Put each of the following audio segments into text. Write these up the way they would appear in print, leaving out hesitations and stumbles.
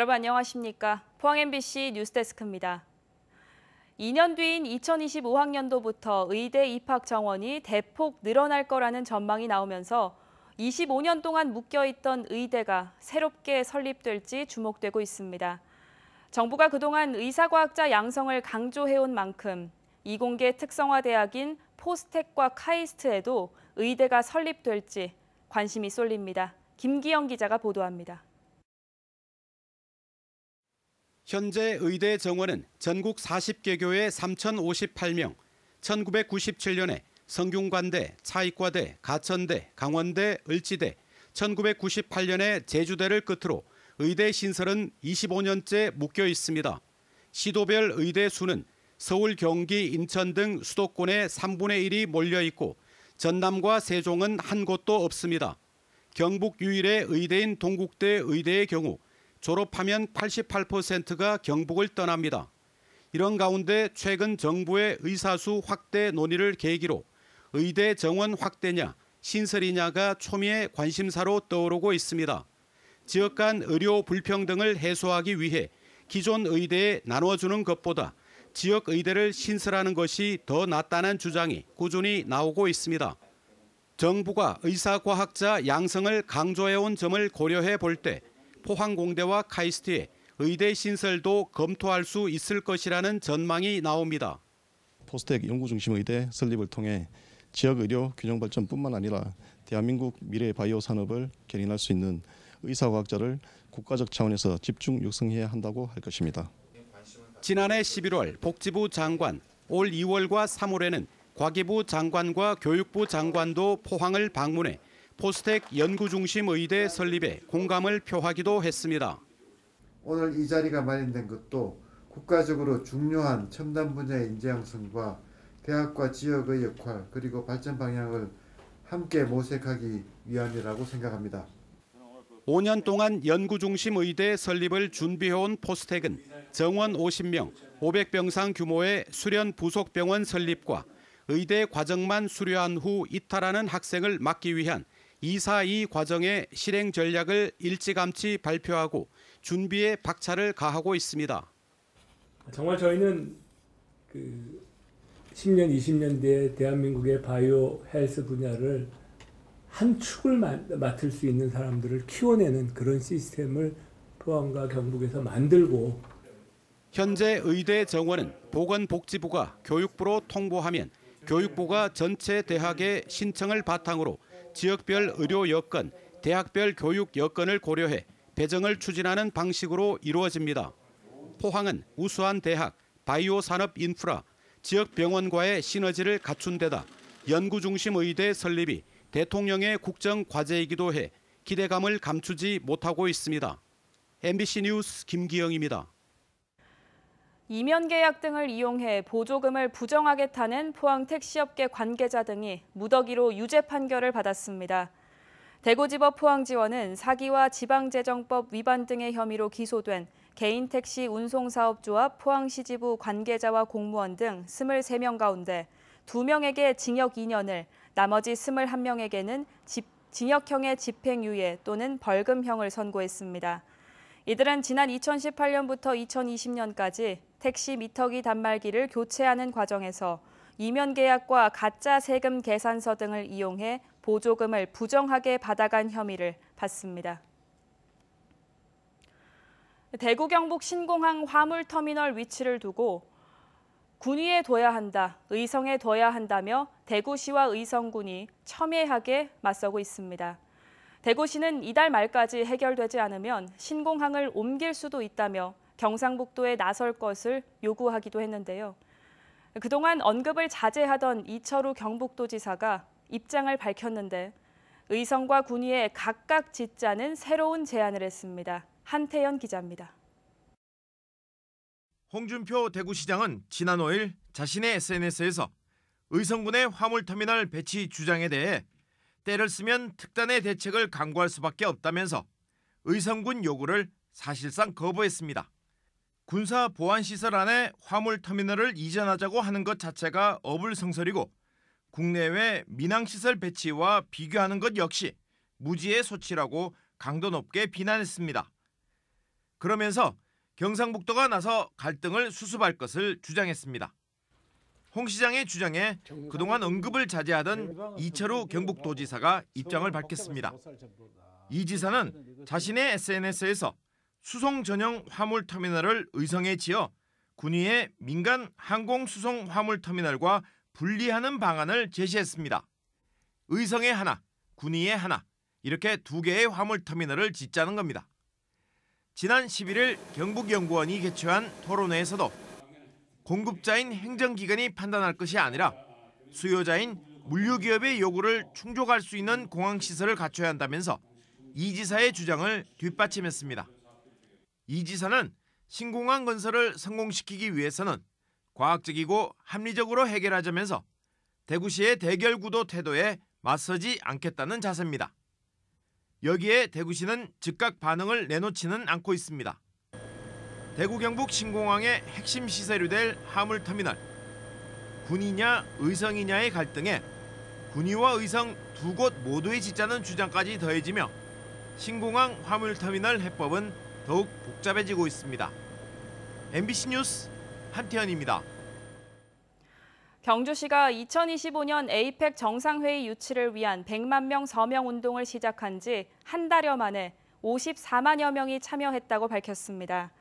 여러분 안녕하십니까? 포항 MBC 뉴스데스크입니다. 2년 뒤인 2025학년도부터 의대 입학 정원이 대폭 늘어날 거라는 전망이 나오면서 25년 동안 묶여있던 의대가 새롭게 설립될지 주목되고 있습니다. 정부가 그동안 의사과학자 양성을 강조해온 만큼 이공계 특성화 대학인 포스텍과 카이스트에도 의대가 설립될지 관심이 쏠립니다. 김기영 기자가 보도합니다. 현재 의대 정원은 전국 40개교에 3,058명, 1997년에 성균관대, 차의과대, 가천대, 강원대, 을지대, 1998년에 제주대를 끝으로 의대 신설은 25년째 묶여 있습니다. 시도별 의대 수는 서울, 경기, 인천 등 수도권의 3분의 1이 몰려 있고 전남과 세종은 한 곳도 없습니다. 경북 유일의 의대인 동국대 의대의 경우 졸업하면 88%가 경북을 떠납니다. 이런 가운데 최근 정부의 의사수 확대 논의를 계기로 의대 정원 확대냐, 신설이냐가 초미의 관심사로 떠오르고 있습니다. 지역 간 의료 불평등을 해소하기 위해 기존 의대에 나눠주는 것보다 지역 의대를 신설하는 것이 더 낫다는 주장이 꾸준히 나오고 있습니다. 정부가 의사과학자 양성을 강조해온 점을 고려해 볼 때 포항공대와 카이스트의 의대 신설도 검토할 수 있을 것이라는 전망이 나옵니다. 포스텍 연구중심 의대 설립을 통해 지역 의료 균형 발전뿐만 아니라 대한민국 미래 바이오 산업을 견인할 수 있는 의사과학자를 국가적 차원에서 집중 육성해야 한다고 할 것입니다. 지난해 11월 복지부 장관, 올 2월과 3월에는 과기부 장관과 교육부 장관도 포항을 방문해 포스텍 연구중심 의대 설립에 공감을 표하기도 했습니다. 오늘 이 자리가 마련된 것도 국가적으로 중요한 첨단 분야의 인재 양성과 대학과 지역의 역할 그리고 발전 방향을 함께 모색하기 위함이라고 생각합니다. 5년 동안 연구중심 의대 설립을 준비해온 포스텍은 정원 50명, 500병상 규모의 수련 부속병원 설립과 의대 과정만 수료한 후 이탈하는 학생을 막기 위한 242 과정의 실행 전략을 일찌감치 발표하고 준비에 박차를 가하고 있습니다. 정말 저희는 10년, 20년 뒤에 대한민국의 바이오 헬스 분야를 한 축을 맡을 수 있는 사람들을 키워내는 그런 시스템을 포항과 경북에서 만들고 현재 의대 정원은 보건복지부가 교육부로 통보하면 교육부가 전체 대학의 신청을 바탕으로 지역별 의료 여건, 대학별 교육 여건을 고려해 배정을 추진하는 방식으로 이루어집니다. 포항은 우수한 대학, 바이오 산업 인프라, 지역 병원과의 시너지를 갖춘 데다 연구중심 의대 설립이 대통령의 국정 과제이기도 해 기대감을 감추지 못하고 있습니다. MBC 뉴스 김기영입니다. 이면 계약 등을 이용해 보조금을 부정하겠다는 포항 택시업계 관계자 등이 무더기로 유죄 판결을 받았습니다. 대구지법 포항지원은 사기와 지방재정법 위반 등의 혐의로 기소된 개인택시 운송사업조합 포항시지부 관계자와 공무원 등 23명 가운데 2명에게 징역 2년을, 나머지 21명에게는 징역형의 집행유예 또는 벌금형을 선고했습니다. 이들은 지난 2018년부터 2020년까지 택시 미터기 단말기를 교체하는 과정에서 이면 계약과 가짜 세금 계산서 등을 이용해 보조금을 부정하게 받아간 혐의를 받습니다. 대구 경북 신공항 화물터미널 위치를 두고 군위에 둬야 한다, 의성에 둬야 한다며 대구시와 의성군이 첨예하게 맞서고 있습니다. 대구시는 이달 말까지 해결되지 않으면 신공항을 옮길 수도 있다며 경상북도에 나설 것을 요구하기도 했는데요. 그동안 언급을 자제하던 이철우 경북도지사가 입장을 밝혔는데 의성과 군위에 각각 짓자는 새로운 제안을 했습니다. 한태연 기자입니다. 홍준표 대구시장은 지난 5일 자신의 SNS에서 의성군의 화물터미널 배치 주장에 대해 때를 쓰면 특단의 대책을 강구할 수밖에 없다면서 의성군 요구를 사실상 거부했습니다. 군사 보안시설 안에 화물터미널을 이전하자고 하는 것 자체가 어불성설이고 국내외 민항시설 배치와 비교하는 것 역시 무지의 소치라고 강도 높게 비난했습니다. 그러면서 경상북도가 나서 갈등을 수습할 것을 주장했습니다. 홍 시장의 주장에 그동안 언급을 자제하던 이철우 경북도지사가 입장을 밝혔습니다. 이 지사는 자신의 SNS에서 수송 전용 화물터미널을 의성에 지어 군위의 민간 항공 수송 화물터미널과 분리하는 방안을 제시했습니다. 의성에 하나, 군위에 하나 이렇게 두 개의 화물터미널을 짓자는 겁니다. 지난 11일 경북연구원이 개최한 토론회에서도 공급자인 행정기관이 판단할 것이 아니라 수요자인 물류기업의 요구를 충족할 수 있는 공항시설을 갖춰야 한다면서 이 지사의 주장을 뒷받침했습니다. 이 지사는 신공항 건설을 성공시키기 위해서는 과학적이고 합리적으로 해결하자면서 대구시의 대결구도 태도에 맞서지 않겠다는 자세입니다. 여기에 대구시는 즉각 반응을 내놓지는 않고 있습니다. 대구 경북 신공항의 핵심 시설이 될 화물터미널. 군이냐 의성이냐의 갈등에 군위와 의성 두 곳 모두의 짓자는 주장까지 더해지며 신공항 화물터미널 해법은 더욱 복잡해지고 있습니다. MBC 뉴스 한태현입니다. 경주시가 2025년 에이펙 정상회의 유치를 위한 100만 명 서명 운동을 시작한 지 한 달여 만에 54만여 명이 참여했다고 밝혔습니다.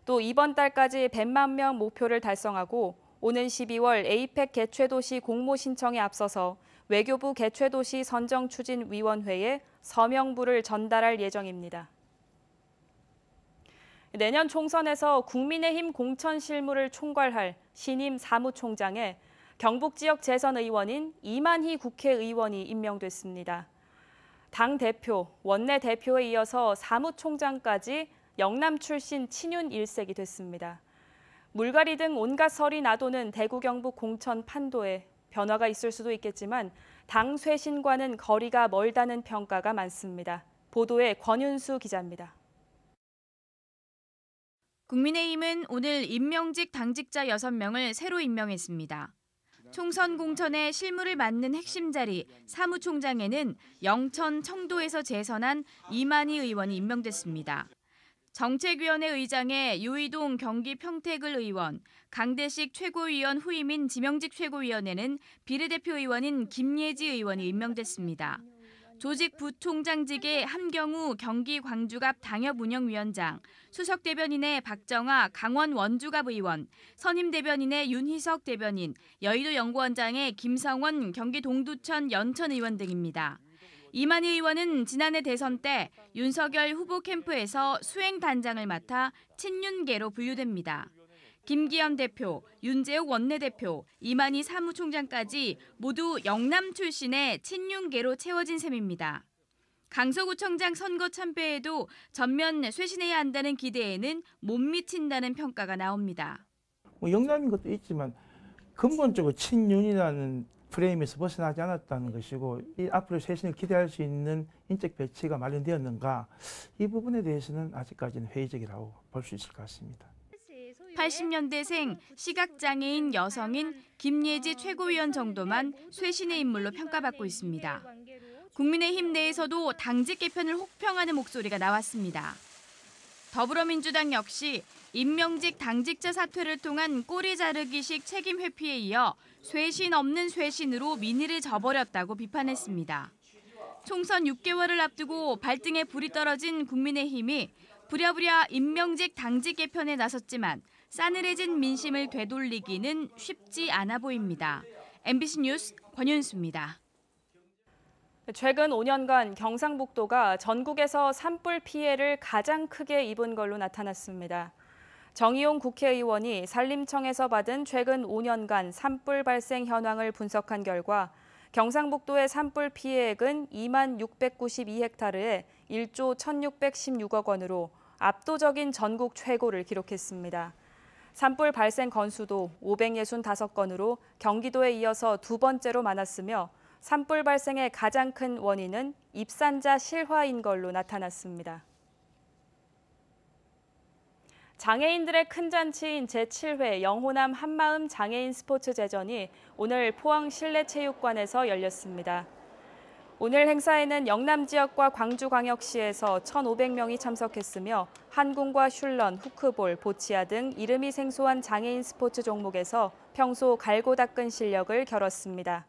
또 이번 달까지 100만 명 목표를 달성하고 오는 12월 에이펙 개최도시 공모 신청에 앞서서 외교부 개최도시 선정추진위원회에 서명부를 전달할 예정입니다. 내년 총선에서 국민의힘 공천 실무를 총괄할 신임 사무총장에 경북 지역 재선 의원인 이만희 국회의원이 임명됐습니다. 당 대표, 원내 대표에 이어서 사무총장까지 영남 출신 친윤 일색이 됐습니다. 물갈이 등 온갖 설이 나도는 대구 경북 공천 판도에 변화가 있을 수도 있겠지만 당 쇄신과는 거리가 멀다는 평가가 많습니다. 보도에 권윤수 기자입니다. 국민의힘은 오늘 임명직 당직자 6명을 새로 임명했습니다. 총선 공천에 실무를 맡는 핵심 자리 사무총장에는 영천, 청도에서 재선한 이만희 의원이 임명됐습니다. 정책위원회 의장에 유이동 경기 평택을 의원, 강대식 최고위원 후임인 지명직 최고위원에는 비례대표 의원인 김예지 의원이 임명됐습니다. 조직 부총장직에 함경우 경기 광주갑 당협운영위원장, 수석 대변인의 박정아 강원 원주갑 의원, 선임 대변인의 윤희석 대변인, 여의도 연구원장의 김성원 경기 동두천 연천 의원 등입니다. 이만희 의원은 지난해 대선 때 윤석열 후보 캠프에서 수행단장을 맡아 친윤계로 분류됩니다. 김기현 대표, 윤재욱 원내대표, 이만희 사무총장까지 모두 영남 출신의 친윤계로 채워진 셈입니다. 강서구청장 선거 참패에도 전면 쇄신해야 한다는 기대에는 못 미친다는 평가가 나옵니다. 영남인 것도 있지만 근본적으로 친윤이라는 프레임에서 벗어나지 않았다는 것이고 앞으로 쇄신을 기대할 수 있는 인적 배치가 마련되었는가 이 부분에 대해서는 아직까지는 회의적이라고 볼 수 있을 것 같습니다. 80년대생 시각장애인 여성인 김예지 최고위원 정도만 쇄신의 인물로 평가받고 있습니다. 국민의힘 내에서도 당직 개편을 혹평하는 목소리가 나왔습니다. 더불어민주당 역시 임명직 당직자 사퇴를 통한 꼬리 자르기식 책임 회피에 이어 쇄신 없는 쇄신으로 민의를 저버렸다고 비판했습니다. 총선 6개월을 앞두고 발등에 불이 떨어진 국민의힘이 부랴부랴 임명직 당직 개편에 나섰지만 싸늘해진 민심을 되돌리기는 쉽지 않아 보입니다. MBC 뉴스 권윤수입니다. 최근 5년간 경상북도가 전국에서 산불 피해를 가장 크게 입은 걸로 나타났습니다. 정의용 국회의원이 산림청에서 받은 최근 5년간 산불 발생 현황을 분석한 결과 경상북도의 산불 피해액은 2만 692헥타르에 1조 1,616억 원으로 압도적인 전국 최고를 기록했습니다. 산불 발생 건수도 565건으로 경기도에 이어서 두 번째로 많았으며 산불 발생의 가장 큰 원인은 입산자 실화인 걸로 나타났습니다. 장애인들의 큰 잔치인 제7회 영호남 한마음 장애인 스포츠 제전이 오늘 포항 실내체육관에서 열렸습니다. 오늘 행사에는 영남 지역과 광주광역시에서 1,500명이 참석했으며 한궁과 슐런, 후크볼, 보치아 등 이름이 생소한 장애인 스포츠 종목에서 평소 갈고 닦은 실력을 겨뤘습니다.